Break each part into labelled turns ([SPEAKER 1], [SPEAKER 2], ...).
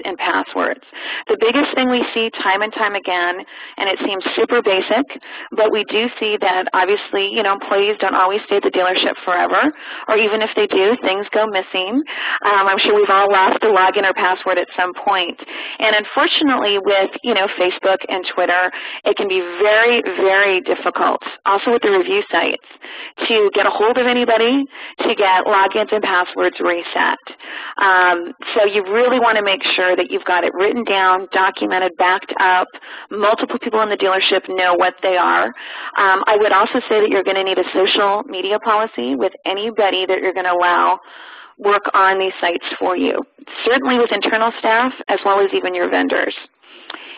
[SPEAKER 1] and passwords. The biggest thing we see time and time again, and it seems super basic, but we do see that obviously, employees don't always stay at the dealership forever, or even if they do, things go missing. I'm sure we've all lost a login or password at some point. And unfortunately with, Facebook and Twitter, it can be very, very difficult, also with the review sites, to get a hold of anybody, to get logins and passwords reset. So you really want to make sure that you've got it written down, documented, backed up. Multiple people in the dealership know what they are. I would also say that you're going to need a social media policy with anybody that you're going to allow work on these sites for you, certainly with internal staff as well as even your vendors.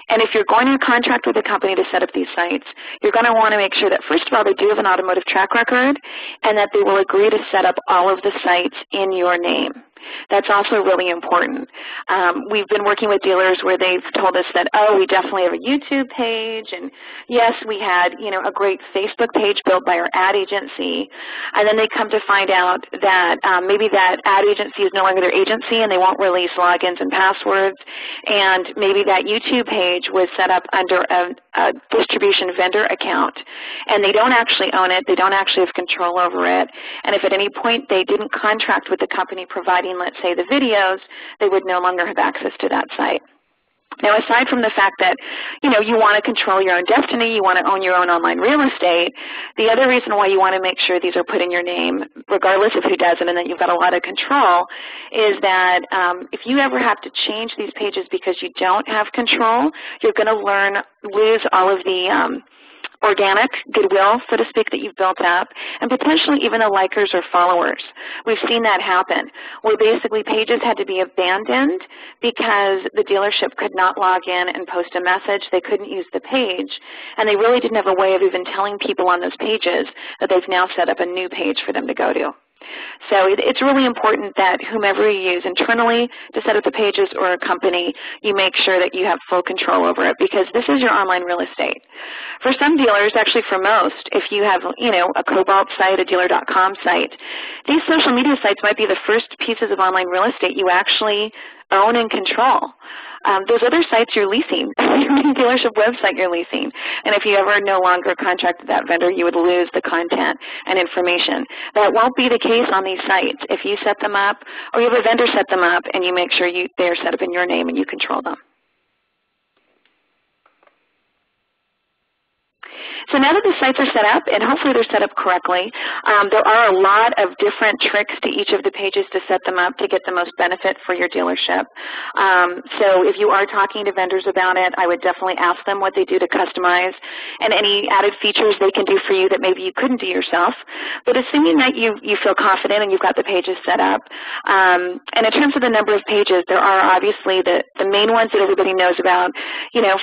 [SPEAKER 1] And if you're going to contract with a company to set up these sites, you're going to want to make sure that, first of all, they do have an automotive track record and that they will agree to set up all of the sites in your name. That's also really important. We've been working with dealers where they've told us that, oh, we definitely have a YouTube page, and yes, we had, a great Facebook page built by our ad agency, and then they come to find out that maybe that ad agency is no longer their agency and they won't release logins and passwords, and maybe that YouTube page was set up under a distribution vendor account, and they don't actually own it, they don't actually have control over it, and if at any point they didn't contract with the company providing, let's say, the videos, they would no longer have access to that site. Now, aside from the fact that, you want to control your own destiny, you want to own your own online real estate, the other reason why you want to make sure these are put in your name, regardless of who does it, and that you've got a lot of control, is that if you ever have to change these pages because you don't have control, you're going to lose all of the organic goodwill, so to speak, that you've built up, and potentially even the likers or followers. We've seen that happen, where basically pages had to be abandoned because the dealership could not log in and post a message. They couldn't use the page, and they really didn't have a way of even telling people on those pages that they've now set up a new page for them to go to. So it's really important that whomever you use internally to set up the pages or a company, you make sure that you have full control over it, because this is your online real estate. For some dealers, actually for most, if you have a Cobalt site, a dealer.com site, these social media sites might be the first pieces of online real estate you actually own and control. Those other sites you're leasing, your dealership website you're leasing, and if you ever no longer contracted that vendor, you would lose the content and information. That won't be the case on these sites. If you set them up, or you have a vendor set them up, and you make sure they're set up in your name and you control them. So now that the sites are set up, and hopefully they're set up correctly, there are a lot of different tricks to each of the pages to set them up to get the most benefit for your dealership. So if you are talking to vendors about it, I would definitely ask them what they do to customize and any added features they can do for you that maybe you couldn't do yourself. But assuming that you feel confident and you've got the pages set up, and in terms of the number of pages, there are obviously the main ones that everybody knows about,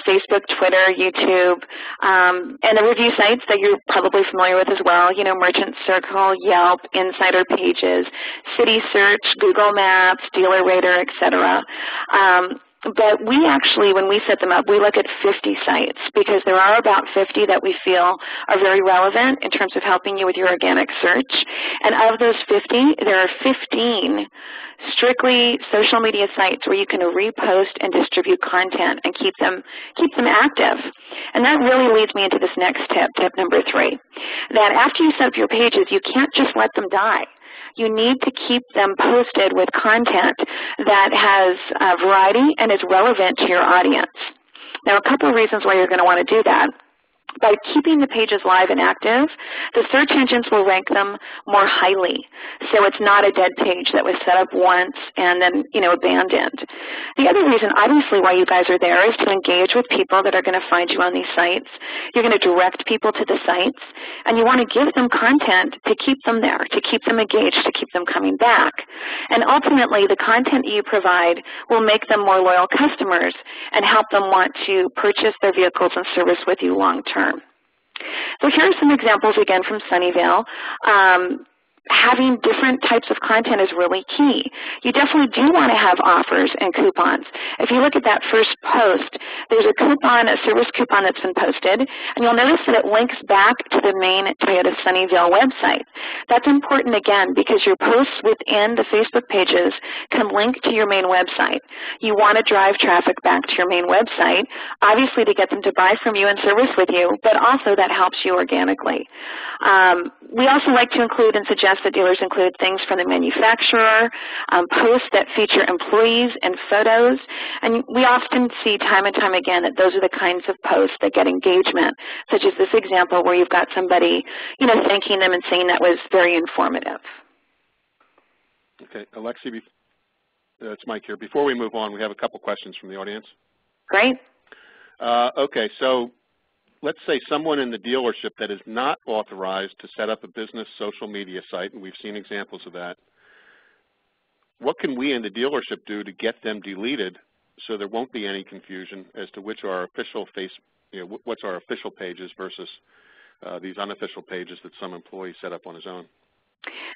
[SPEAKER 1] Facebook, Twitter, YouTube, and the review sites that you're probably familiar with as well, Merchant Circle, Yelp, Insider Pages, City Search, Google Maps, Dealer Rater, etc. But we actually, when we set them up, we look at 50 sites because there are about 50 that we feel are very relevant in terms of helping you with your organic search. And of those 50, there are 15 strictly social media sites where you can repost and distribute content and keep them active. And that really leads me into this next tip, tip number 3, that after you set up your pages, you can't just let them die. You need to keep them posted with content that has variety and is relevant to your audience. Now, a couple of reasons why you're going to want to do that. By keeping the pages live and active, the search engines will rank them more highly. So it's not a dead page that was set up once and then, abandoned. The other reason, obviously, why you guys are there is to engage with people that are going to find you on these sites. You're going to direct people to the sites, and you want to give them content to keep them there, to keep them engaged, to keep them coming back. And ultimately, the content you provide will make them more loyal customers and help them want to purchase their vehicles and service with you long term. So here are some examples again from Sunnyvale. having different types of content is really key. You definitely do want to have offers and coupons. If you look at that first post, there's a coupon, a service coupon that's been posted, and you'll notice that it links back to the main Toyota Sunnyvale website. That's important, again, because your posts within the Facebook pages can link to your main website. You want to drive traffic back to your main website, obviously to get them to buy from you and service with you, but also that helps you organically. We also like to include and suggest that dealers include things from the manufacturer, posts that feature employees and photos, and we often see time and time again that those are the kinds of posts that get engagement, such as this example where you've got somebody, thanking them and saying that was very informative.
[SPEAKER 2] Okay, Alexi, it's Mike here. Before we move on, we have a couple questions from the audience.
[SPEAKER 1] Great.
[SPEAKER 2] Okay, so let's say someone in the dealership that is not authorized to set up a business social media site, and we've seen examples of that. What can we in the dealership do to get them deleted so there won't be any confusion as to which are official what's our official pages versus these unofficial pages that some employee set up on his own?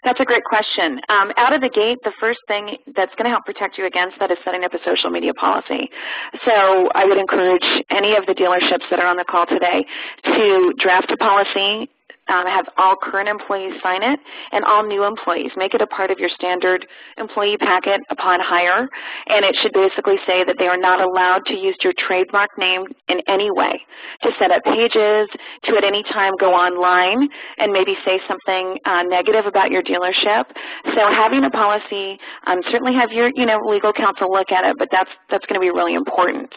[SPEAKER 1] That's a great question. Out of the gate, the first thing that's going to help protect you against that is setting up a social media policy. So I would encourage any of the dealerships that are on the call today to draft a policy, have all current employees sign it, and all new employees. Make it a part of your standard employee packet upon hire, and it should basically say that they are not allowed to use your trademark name in any way to set up pages, to at any time go online and maybe say something negative about your dealership. So having a policy, certainly have your legal counsel look at it, but that's going to be really important.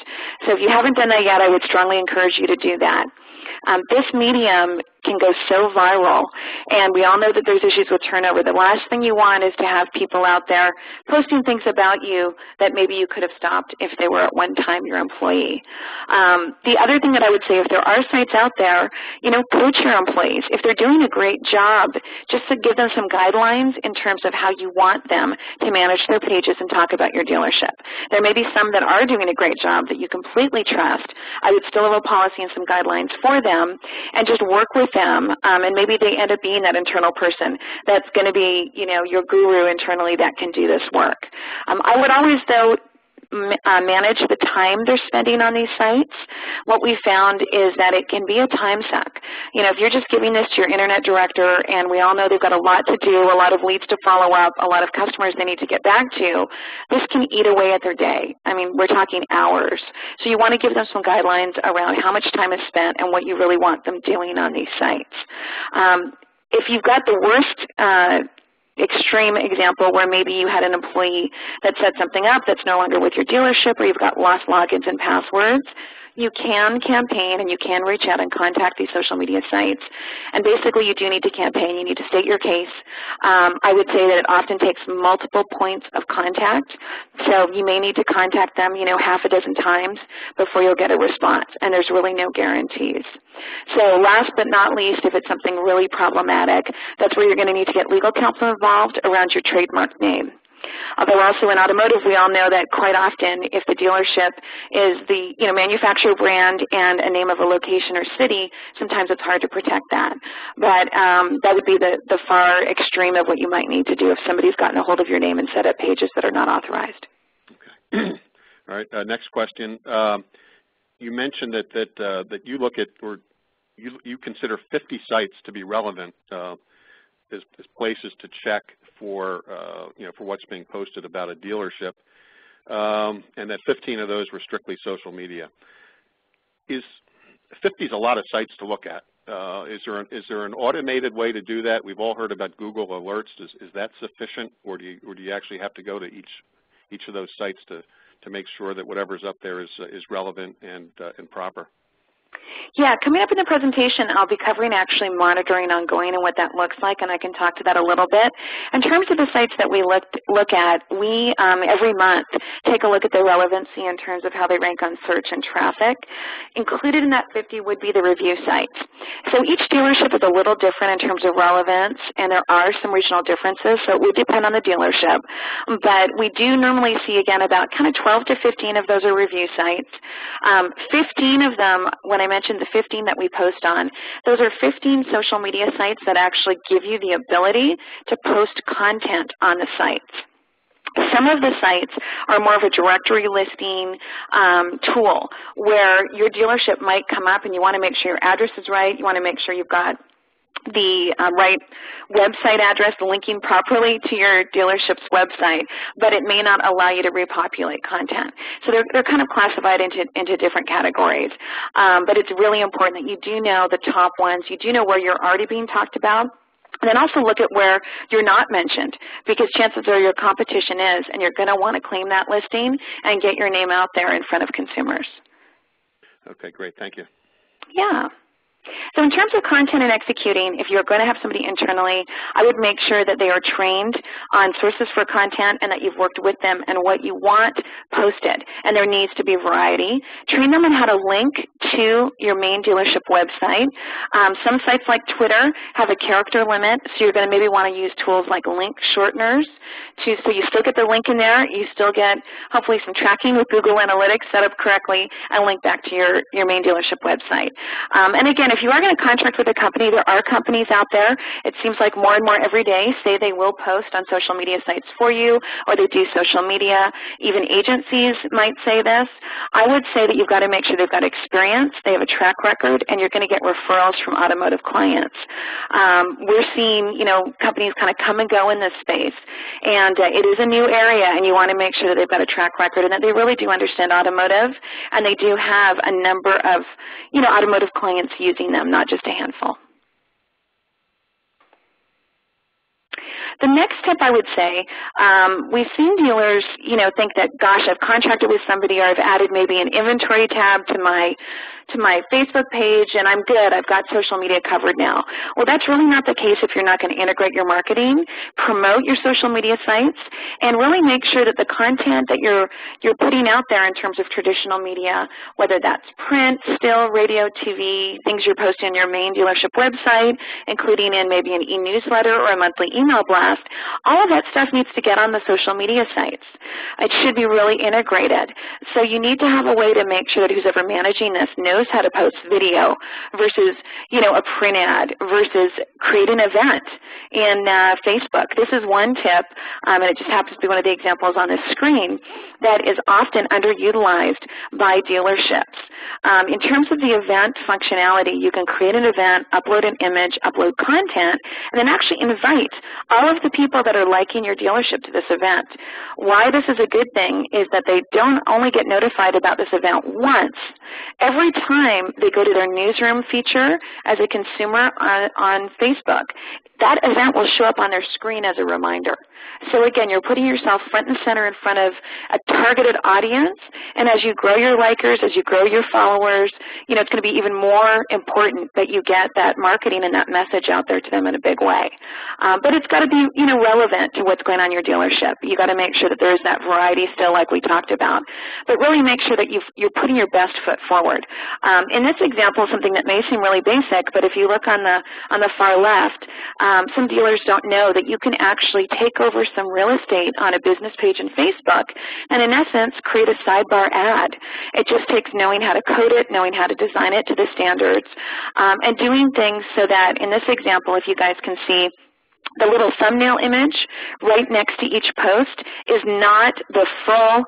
[SPEAKER 1] So if you haven't done that yet, I would strongly encourage you to do that. This medium can go so viral, and we all know that there's issues with turnover. The last thing you want is to have people out there posting things about you that maybe you could have stopped if they were at one time your employee. The other thing that I would say, if there are sites out there, coach your employees. If they're doing a great job, just to give them some guidelines in terms of how you want them to manage their pages and talk about your dealership. There may be some that are doing a great job that you completely trust. I would still have a policy and some guidelines for them and just work with them, and maybe they end up being that internal person that's going to be, your guru internally that can do this work. I would always, though, manage the time they're spending on these sites. What we found is that it can be a time suck. If you're just giving this to your internet director, and we all know they've got a lot to do, a lot of leads to follow up, a lot of customers they need to get back to, this can eat away at their day. I mean, we're talking hours. So you want to give them some guidelines around how much time is spent and what you really want them doing on these sites. If you've got the worst extreme example where maybe you had an employee that set something up that's no longer with your dealership, or you've got lost logins and passwords, you can campaign and you can reach out and contact these social media sites. And basically you do need to campaign. You need to state your case. I would say that it often takes multiple points of contact. So you may need to contact them, half a dozen times before you'll get a response. And there's really no guarantees. So last but not least, if it's something really problematic, that's where you're going to need to get legal counsel involved around your trademark name. Although also in automotive, we all know that quite often if the dealership is the manufacturer brand and a name of a location or city, sometimes it's hard to protect that. But that would be the far extreme of what you might need to do if somebody's gotten a hold of your name and set up pages that are not authorized.
[SPEAKER 2] Okay. All right. Next question. You mentioned that you look at, or you consider 50 sites to be relevant as places to check for what's being posted about a dealership, and that 15 of those were strictly social media. 50 is a lot of sites to look at. Is there an automated way to do that? We've all heard about Google Alerts. Is that sufficient, or do you actually have to go to each of those sites to make sure that whatever's up there is relevant and proper?
[SPEAKER 1] Yeah, coming up in the presentation, I'll be covering actually monitoring ongoing and what that looks like, and I can talk to that a little bit. In terms of the sites that we look at, we every month take a look at the relevancy in terms of how they rank on search and traffic. Included in that 50 would be the review sites. So each dealership is a little different in terms of relevance, and there are some regional differences, so it would depend on the dealership. But we do normally see, again, about kind of 12 to 15 of those are review sites. 15 of them, when I mentioned the 15 that we post on, those are 15 social media sites that actually give you the ability to post content on the sites. Some of the sites are more of a directory listing tool where your dealership might come up and you want to make sure your address is right, you want to make sure you've got the right website address linking properly to your dealership's website, but it may not allow you to repopulate content. So they're kind of classified into different categories. But it's really important that you do know the top ones, you do know where you're already being talked about, and then also look at where you're not mentioned, because chances are your competition is, and you're going to want to claim that listing and get your name out there in front of consumers.
[SPEAKER 2] Okay, great. Thank you.
[SPEAKER 1] Yeah. So in terms of content and executing, if you're going to have somebody internally, I would make sure that they are trained on sources for content and that you've worked with them and what you want posted. And there needs to be variety. Train them on how to link to your main dealership website. Some sites like Twitter have a character limit, so you're going to maybe want to use tools like link shorteners so you still get the link in there, you still get hopefully some tracking with Google Analytics set up correctly, and link back to your main dealership website. And again, if you are going to contract with a company, there are companies out there, it seems like more and more every day, say they will post on social media sites for you, or they do social media. Even agencies might say this. I would say that you've got to make sure they've got experience, they have a track record, and you're going to get referrals from automotive clients. We're seeing, companies kind of come and go in this space, and it is a new area, and you want to make sure that they've got a track record and that they really do understand automotive, and they do have a number of, automotive clients using them, not just a handful. The next step I would say, we've seen dealers, think that, gosh, I've contracted with somebody or I've added maybe an inventory tab to my Facebook page and I'm good, I've got social media covered now. Well, that's really not the case if you're not going to integrate your marketing, promote your social media sites, and really make sure that the content that you're putting out there in terms of traditional media, whether that's print, still, radio, TV, things you're posting on your main dealership website, including in maybe an e-newsletter or a monthly email blast, all of that stuff needs to get on the social media sites. It should be really integrated. So you need to have a way to make sure that who's ever managing this knows how to post video versus, a print ad versus create an event in Facebook. This is one tip, and it just happens to be one of the examples on this screen, that is often underutilized by dealerships. In terms of the event functionality, you can create an event, upload an image, upload content, and then actually invite all of the people that are liking your dealership to this event. Why this is a good thing is that they don't only get notified about this event once. Every time they go to their newsroom feature as a consumer on Facebook, that event will show up on their screen as a reminder. So again, you're putting yourself front and center in front of a targeted audience, and as you grow your likers, as you grow your followers, it's going to be even more important that you get that marketing and that message out there to them in a big way. But it's got to be, relevant to what's going on in your dealership. You've got to make sure that there's that variety still like we talked about. But really make sure that you're putting your best foot forward. In this example, something that may seem really basic, but if you look on the far left, some dealers don't know that you can actually take over some real estate on a business page in Facebook and in essence create a sidebar ad. It just takes knowing how to code it, knowing how to design it to the standards, and doing things so that in this example, if you guys can see, the little thumbnail image right next to each post is not the full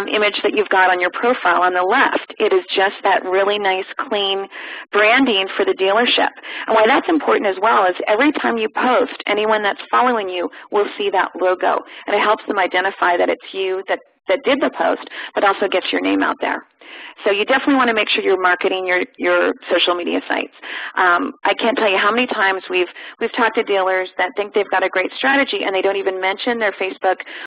[SPEAKER 1] image that you've got on your profile on the left. It is just that really nice, clean branding for the dealership. And why that's important as well is every time you post, anyone that's following you will see that logo. And it helps them identify that it's you that did the post, but also gets your name out there. So you definitely want to make sure you're marketing your social media sites. I can't tell you how many times we've talked to dealers that think they've got a great strategy and they don't even mention their Facebook